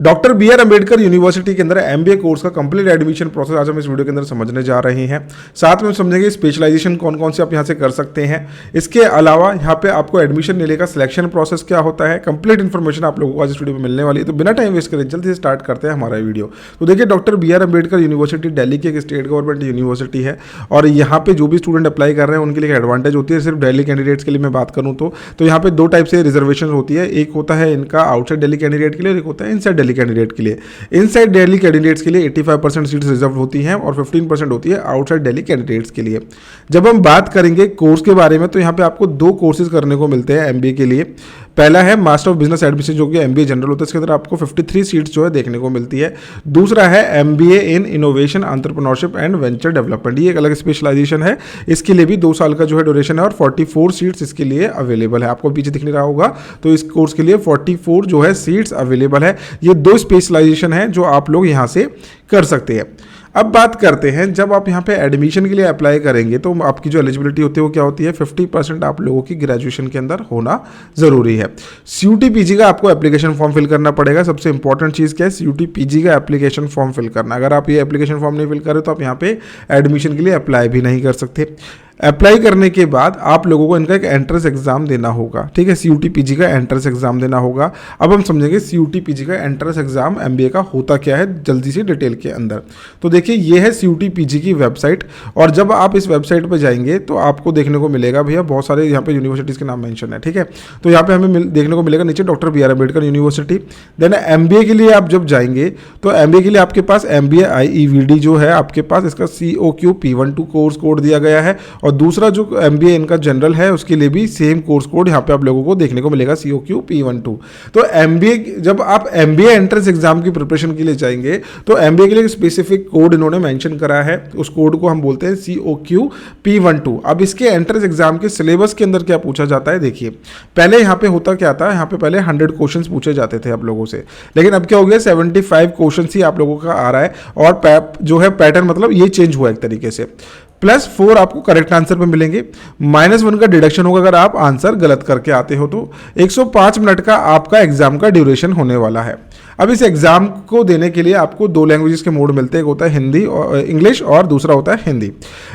Doctor B R Ambedkar university के अंदर MBA course का कंप्लीट एडमिशन प्रोसेस आज हम इस वीडियो के अंदर समझने जा रहे हैं। साथ में हम समझेंगे स्पेशलाइजेशन कौन कौन से आप यहाँ से कर सकते हैं। इसके अलावा यहाँ पे आपको एडमिशन लेने का सिलेक्शन प्रोसेस क्या होता है, कंप्लीट इन्फॉर्मेशन आप लोगों को आज इस वीडियो में मिलने वाली है। तो बिना टाइम वेस्ट करें जल्दी से स्टार्ट करते हैं हमारा वीडियो। तो देखिए, doctor B R Ambedkar university Delhi की एक स्टेट गवर्नमेंट यूनिवर्सिटी है और यहाँ पे जो भी स्टूडेंट अप्लाई कर रहे हैं उनके लिए एडवांटेज होती है। सिर्फ दिल्ली कैंडिडेट्स के लिए मैं बात करूँ तो यहाँ पे दो टाइप से रिजर्वेशन होती है। एक होता है इनका आउटसाइड दिल्ली कैंडिडेट के लिए और एक होता है इनसाइड दिल्ली कैंडिडेट के लिए। इनसाइड दिल्ली कैंडिडेट्स के लिए 85% सीट्स रिजर्व होती हैं और 15% होती है आउटसाइड दिल्ली कैंडिडेट्स के लिए। जब हम बात करेंगे कोर्स के बारे में तो यहाँ पे आपको दो कोर्सेज करने को मिलते हैं एमबीए के लिए। पहला है मास्टर ऑफ बिजनेस एडमिनिस्ट्रेशन जो कि एमबीए जनरल होता है, इसके अंदर आपको 53 सीट्स जो है देखने को मिलती है। दूसरा है MBA in innovation entrepreneurship and venture development, ये एक अलग स्पेशलाइजेशन है। इसके लिए भी 2 साल का जो है ड्यूरेशन है और 44 सीट्स इसके लिए अवेलेबल है। आपको पीछे दिख नहीं रहा होगा तो इस कोर्स के लिए 44 जो है सीट्स अवेलेबल है। ये 2 स्पेशलाइजेशन है जो आप लोग यहाँ से कर सकते हैं। अब बात करते हैं, जब आप यहाँ पे एडमिशन के लिए अप्लाई करेंगे तो आपकी जो एलिजिबिलिटी होती है वो क्या होती है, 50% आप लोगों की ग्रेजुएशन के अंदर होना जरूरी है। सीयूटी पीजी का आपको एप्लीकेशन फॉर्म फिल करना पड़ेगा। सबसे इंपॉर्टेंट चीज़ क्या है, सीयूटी पीजी का एप्लीकेशन फॉर्म फिल करना। अगर आप ये एप्लीकेशन फॉर्म नहीं फिल करें तो आप यहाँ पे एडमिशन के लिए अप्लाई भी नहीं कर सकते। अप्लाई करने के बाद आप लोगों को इनका एक एंट्रेंस एग्जाम देना होगा, ठीक है, सीयूटी पीजी का एंट्रेंस एग्जाम देना होगा। अब हम समझेंगे सीयूटी पीजी का एंट्रेंस एग्जाम एमबीए का होता क्या है जल्दी से डिटेल के अंदर। तो देखिए, ये है सीयूटी पीजी की वेबसाइट और जब आप इस वेबसाइट पर जाएंगे तो आपको देखने को मिलेगा भैया बहुत सारे यहाँ पे यूनिवर्सिटीज़ के नाम मेंशन है, ठीक है। तो यहाँ पे हमें देखने को मिलेगा नीचे doctor B R Ambedkar university. Then MBA के लिए आप जब जाएंगे तो एमबीए के लिए आपके पास एमबीए IEVD जो है आपके पास इसका COQ P12 कोर्स कोड दिया गया है और दूसरा जो एमबीए इनका जनरल है उसके लिए भी सेम कोर्स कोड यहाँ पे आप लोगों को देखने को मिलेगा COQ P12। तो एमबीए जब आप एमबीए एंट्रेंस एग्जाम की प्रिपरेशन के लिए जाएंगे तो एमबीए के लिए स्पेसिफिक कोड इन्होंने मेंशन करा है, उस कोड को हम बोलते हैं COQ P12। अब इसके एंट्रेंस एग्जाम के सिलेबस के अंदर क्या पूछा जाता है, देखिए पहले यहाँ पे होता क्या था, यहाँ पे पहले 100 क्वेश्चन पूछे जाते थे आप लोगों से, लेकिन अब क्या हो गया 75 क्वेश्चन ही आप लोगों का आ रहा है और जो है पैटर्न मतलब ये चेंज हुआ एक तरीके से। +4 आपको करेक्ट आंसर पे मिलेंगे, -1 का डिडक्शन होगा अगर आप आंसर गलत करके आते हो। तो 105 मिनट का आपका एग्जाम का ड्यूरेशन होने वाला है। अब इस एग्जाम को देने के लिए आपको 2 लैंग्वेजेस के मोड मिलते हैं, एक होता है हिंदी और इंग्लिश और दूसरा होता है हिंदी।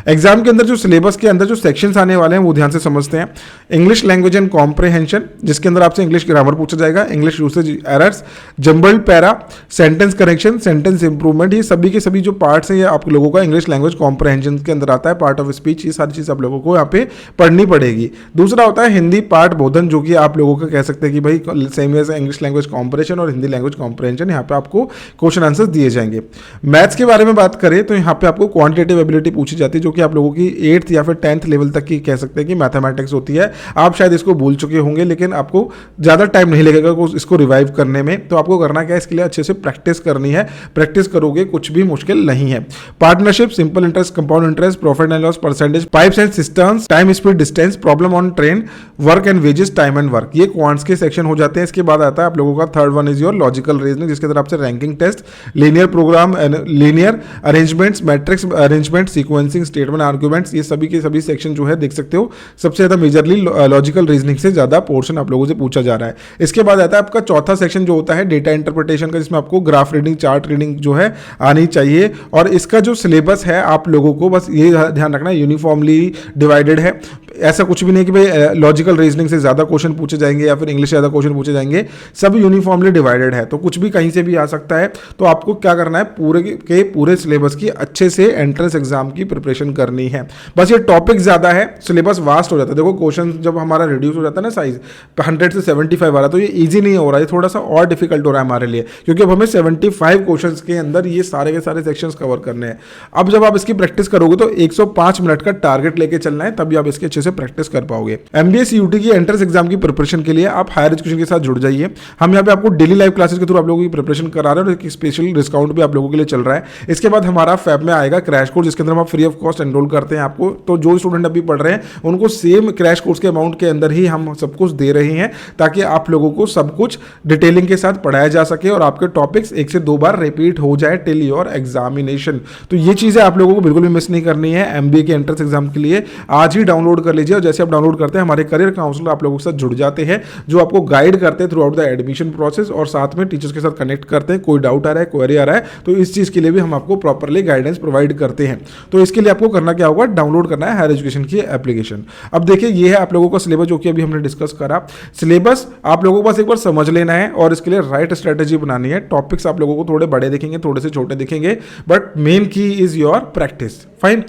एग्जाम के अंदर जो सिलेबस के अंदर जो सेक्शंस आने वाले हैं वो ध्यान से समझते हैं। इंग्लिश लैंग्वेज एंड कॉम्प्रहेंशन, जिसके अंदर आपसे इंग्लिश ग्रामर पूछा जाएगा, English usage errors, jumbled para, sentence correction, sentence improvement, ये सभी के सभी जो पार्ट्स हैं ये आप लोगों का इंग्लिश लैंग्वेज कॉम्प्रहेंशन के अंदर आता है। पार्ट ऑफ स्पीच, ये सारी चीज़ आप लोगों को यहाँ पे पढ़नी पड़ेगी। दूसरा होता है हिंदी पार्ट बोधन, जो कि आप लोगों का कह सकते हैं कि भाई same as English language comprehension और हिंदी लैंग्वेज कॉम्प्रहेंशन, यहाँ पे आपको क्वेश्चन आंसर्स दिए जाएंगे। मैथ्स के बारे में बात करें तो यहाँ पे आपको क्वांटिटेटिव एबिलिटी पूछी जाती है, जो कि आप लोगों की 8th या फिर 10th लेवल तक की कह सकते हैं कि मैथमेटिक्स होती है। आप शायद इसको भूल चुके होंगे लेकिन आपको ज़्यादा टाइम नहीं लगेगा इसको रिवाइव करने में। तो आपको करना क्या है, इसके लिए अच्छे से प्रैक्टिस करनी है। प्रैक्टिस करोगे कुछ भी मुश्किल नहीं है। Partnership, simple interest, compound interest, profit and loss, percentage, pipes and systems, time speed distance, problem on train, work and wages, time and work, ये क्वांट्स के सेक्शन हो जाते हैं। इसके बाद आता है आप लोगों का 3rd one is your logical reasoning, जिसके अंदर आपसे ranking test, linear program, linear arrangements, matrix arrangement, sequencing, statement, arguments, ये सभी के सभी सेक्शन जो है देख सकते हो। सबसे ज्यादा मेजरली लॉजिकल रीजनिंग से ज्यादा पोर्शन आप लोगों से पूछा जा रहा है। इसके बाद आता है आपका 4था सेक्शन जो होता है डेटा इंटरप्रिटेशन का, जिसमें आपको ग्राफ रीडिंग, चार्ट रीडिंग जो है आनी चाहिए। और इसका जो सिलेबस है आप लोगों को बस ये ध्यान रखना यूनिफॉर्मली डिवाइडेड है। ऐसा कुछ भी नहीं कि भाई लॉजिकल रीजनिंग से ज्यादा क्वेश्चन पूछे जाएंगे या फिर इंग्लिश से ज्यादा क्वेश्चन पूछे जाएंगे, सब यूनिफॉर्मली डिवाइडेड है। तो कुछ भी कहीं से भी आ सकता है। तो आपको क्या करना है, पूरे के पूरे सिलेबस की अच्छे से एंट्रेंस एग्जाम की प्रिपरेशन करनी है। बस ये टॉपिक ज्यादा है, सिलेबस वास्ट हो जाता है। देखो क्वेश्चन जब हमारा रिड्यूस हो जाता है ना साइज 100 से 75 आ रहा, तो ये ईजी नहीं हो रहा है, थोड़ा सा और डिफिकल्ट हो रहा है हमारे लिए, क्योंकि अब हमें 75 क्वेश्चन के अंदर ये सारे के सारे सेक्शन कवर करने हैं। अब जब आप इसकी प्रैक्टिस करोगे तो 105 मिनट का टारगेट लेके चलना है, तभी आप इसके अच्छे से प्रैक्टिस कर पाओगे। एमबीए सीयूटी की एंट्रेंस एग्जाम की प्रिपरेशन के लिए आप हायर एजुकेशन के साथ जुड़ जाइए। हम यहाँ पे आपको डेली लाइव क्लासेस के थ्रू आप लोगों की प्रिपरेशन करा रहे हैं और एक स्पेशल डिस्काउंट भी आप लोगों के लिए चल रहा है। इसके बाद हमारा फैब में आएगा क्रैश कोर्स, जिसके अंदर हम फ्री ऑफ कॉस्ट एनरोल करते हैं आपको। तो जो स्टूडेंट अभी पढ़ रहे हैं उनको सेम क्रैश कोर्स के अमाउंट के अंदर ही हम सब कुछ दे रहे हैं, ताकि आप लोगों को सब कुछ डिटेलिंग के साथ पढ़ाया जा सके और आपके टॉपिक्स 1 से 2 बार रिपीट हो जाए टिल योर एग्जामिनेशन। तो ये चीजें आप लोगों को बिल्कुल भी मिस नहीं करनी है। एमबीए के एंट्रेंस एग्जाम के लिए आज ही डाउनलोड कर लीजिए और जैसे आप डाउनलोड करते हैं हमारे करियर काउंसलर आप लोगों के साथ जुड़ जाते हैं, जो आपको गाइड करते हैं through out the admission process और साथ में टीचर टीचर्स के साथ कनेक्ट करते हैं, कोई डाउट आ रहा है, क्वेरी आ रहा है, तो इस चीज़ के लिए भी हम आपको प्रॉपरली गाइडेंस प्रोवाइड करते हैं। तो इसके लिए आपको करना क्या होगा, डाउनलोड करना है हायर एजुकेशन की एप्लीकेशन। अब देखिए ये है आप लोगों का सिलेबस जो कि अभी हमने डिस्कस करा। सिलेबस आप लोगों को बस एक बार समझ लेना है और इसके लिए राइट स्ट्रेटेजी बनानी है। टॉपिक्स आप लोगों को थोड़े बड़े दिखेंगे, थोड़े से छोटे दिखेंगे, बट मेन की इज योर प्रैक्टिस। फाइन।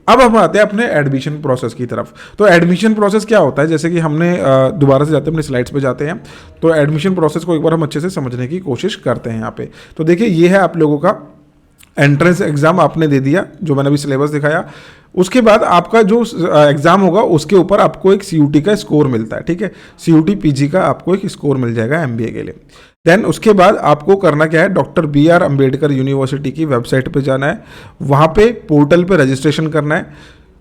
अब हम आते हैं अपने एडमिशन प्रोसेस की तरफ। तो एडमिशन प्रोसेस क्या होता है, जैसे कि हमने दोबारा से जाते हैं अपने स्लाइड्स पे जाते हैं, तो एडमिशन प्रोसेस को एक बार हम अच्छे से समझने की कोशिश करते हैं यहाँ पे। तो देखिए ये है आप लोगों का एंट्रेंस एग्जाम आपने दे दिया, जो मैंने अभी सिलेबस दिखाया। उसके बाद आपका जो एग्जाम होगा उसके ऊपर आपको एक CUT का स्कोर मिलता है, ठीक है। CUT PG का आपको एक स्कोर मिल जाएगा MBA के लिए। देन उसके बाद आपको करना क्या है, डॉक्टर BR अम्बेडकर यूनिवर्सिटी की वेबसाइट पे जाना है, वहाँ पे पोर्टल पे रजिस्ट्रेशन करना है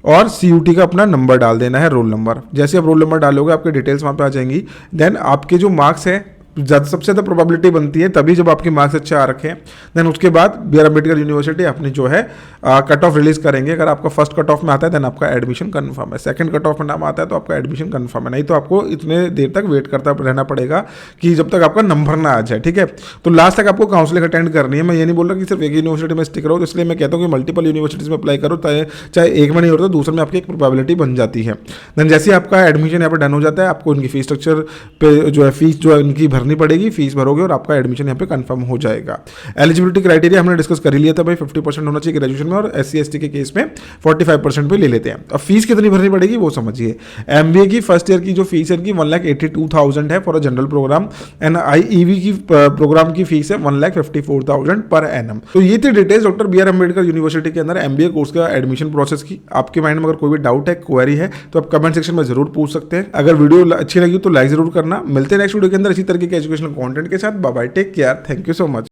और CUT का अपना नंबर डाल देना है, रोल नंबर। जैसे आप रोल नंबर डालोगे आपके डिटेल्स वहाँ पे आ जाएंगी। देन आपके जो मार्क्स है, सबसे ज़्यादा प्रोबेबिलिटी बनती है तभी जब आपके मार्क्स अच्छे आ रखे हैं। देन उसके बाद BR अम्बेडकर यूनिवर्सिटी अपनी जो है कट ऑफ रिलीज करेंगे। अगर आपका फर्स्ट कट ऑफ में आता है देन आपका एडमिशन कन्फर्म है, सेकंड कट ऑफ में नाम आता है तो आपका एडमिशन कन्फर्म है, नहीं तो आपको इतने देर तक वेट करता रहना पड़ेगा कि जब तक आपका नंबर ना आ जाए, ठीक है। तो लास्ट तक आपको काउंसलिंग अटेंड करनी है। मैं ये नहीं बोल रहा कि सिर्फ एक यूनिवर्सिटी में स्टिक रहो, तो इसलिए मैं कहता हूँ कि मल्टीपल यूनिवर्सिटीज़ में अप्लाई करो, चाहे एक में नहीं होता तो दूसरे में आपकी एक प्रोबेबिलिटी बन जाती है। देन जैसे आपका एडमिशन यहाँ पर डन हो जाता है, आपको इनकी फीस स्ट्रक्चर पे जो है फीस जो है इनकी भरनी पड़ेगी, फीस भरोगे और आपका एडमिशन यहाँ पे कंफर्म हो जाएगा। एलिजिबिलिटी क्राइटेरिया हमने डिस्कस कर ही लिया था भाई, 50% होना चाहिए ग्रेजुएशन में, और SC ST के केस में 45% पे ले लेते हैं। अब फीस कितनी भरनी पड़ेगी वो समझिए। MBA की फर्स्ट ईयर की जो फीस है इनकी 1,82,000 है for a general program, and IEV की प्रोग्राम की फीस है 1,54,000 पर एनम। तो ये थी details doctor BR Ambedkar university के अंदर MBA कोर्स का एडमिशन प्रोसेस की। आपके माइंड में अगर कोई भी डाउट है, क्वेरी है, तो आप कमेंट सेक्शन में जरूर पूछ सकते हैं। अगर वीडियो अच्छी लगी तो लाइक जरूर करना। मिलते हैं नेक्स्ट वीडियो के अंदर इसी तरह के एजुकेशनल कंटेंट के साथ। Bye bye, take care, thank you so much.